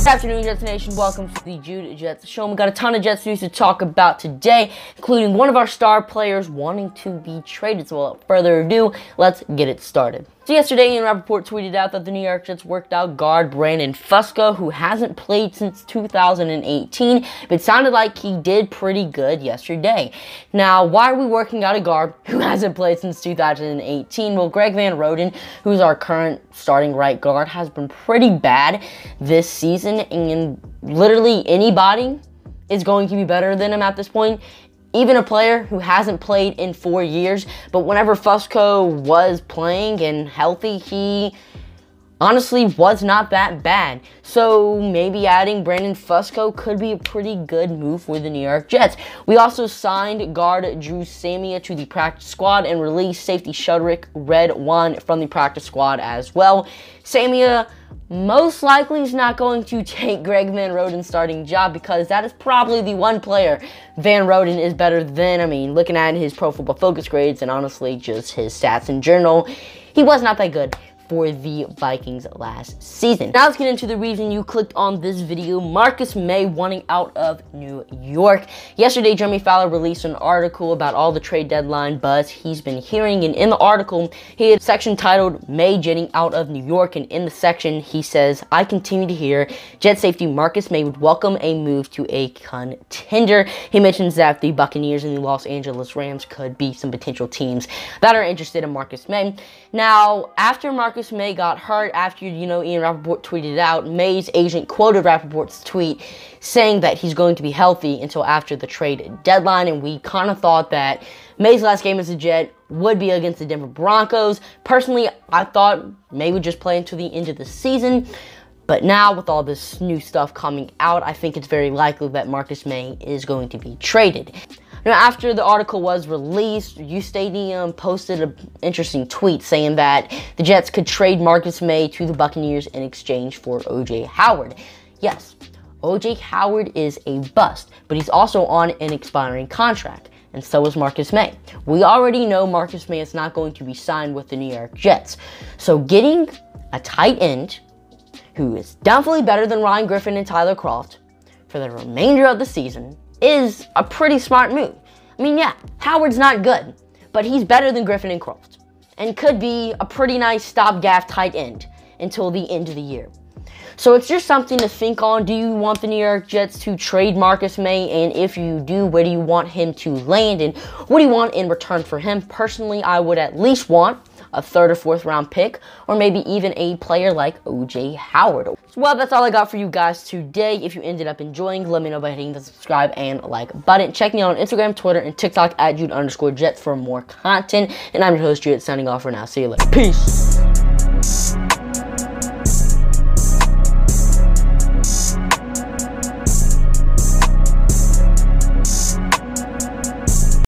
Good afternoon, Jets Nation. Welcome to the Jude Jets Show. We got a ton of Jets news to talk about today, including one of our star players wanting to be traded. So without further ado, let's get it started. So yesterday, Ian Rappaport tweeted out that the New York Jets worked out guard Brandon Fusco, who hasn't played since 2018, but it sounded like he did pretty good yesterday. Now, why are we working out a guard who hasn't played since 2018? Well, Greg Van Roden, who's our current starting right guard, has been pretty bad this season, and literally anybody is going to be better than him at this point. Even a player who hasn't played in 4 years, but whenever Fusco was playing and healthy, he honestly was not that bad. So maybe adding Brandon Fusco could be a pretty good move for the New York Jets. We also signed guard Drew Samia to the practice squad and released safety Shudrick Red1 from the practice squad as well. Samia most likely is not going to take Greg Van Roden's starting job, because that is probably the one player Van Roden is better than. I mean, looking at his Pro Football Focus grades and honestly just his stats in general, he was not that good for the Vikings last season. Now let's get into the reason you clicked on this video. Marcus Maye wanting out of New York. Yesterday, Jeremy Fowler released an article about all the trade deadline buzz he's been hearing, and in the article, he had a section titled Maye Jetting Out of New York, and in the section, he says, I continue to hear Jet safety Marcus Maye would welcome a move to a contender. He mentions that the Buccaneers and the Los Angeles Rams could be some potential teams that are interested in Marcus Maye. Now, after Marcus Maye got hurt, after, Ian Rappaport tweeted it out, Maye's agent quoted Rappaport's tweet saying that he's going to be healthy until after the trade deadline, and we kind of thought that Maye's last game as a Jet would be against the Denver Broncos. Personally, I thought Maye would just play until the end of the season, but now with all this new stuff coming out, I think it's very likely that Marcus Maye is going to be traded. Now, after the article was released, U-Stadium posted an interesting tweet saying that the Jets could trade Marcus Maye to the Buccaneers in exchange for O.J. Howard. Yes, O.J. Howard is a bust, but he's also on an expiring contract, and so is Marcus Maye. We already know Marcus Maye is not going to be signed with the New York Jets, so getting a tight end who is definitely better than Ryan Griffin and Tyler Kroft for the remainder of the season is a pretty smart move. I mean, yeah, Howard's not good, but he's better than Griffin and Kroft, and could be a pretty nice stopgap tight end until the end of the year. So it's just something to think on. Do you want the New York Jets to trade Marcus Maye? And if you do, where do you want him to land? And what do you want in return for him? Personally, I would at least want a 3rd or 4th round pick, or maybe even a player like O.J. Howard. Well, that's all I got for you guys today. If you ended up enjoying, let me know by hitting the subscribe and like button. Check me out on Instagram, Twitter, and TikTok at Jude_Jets for more content. And I'm your host, Jude, signing off for now. See you later. Peace.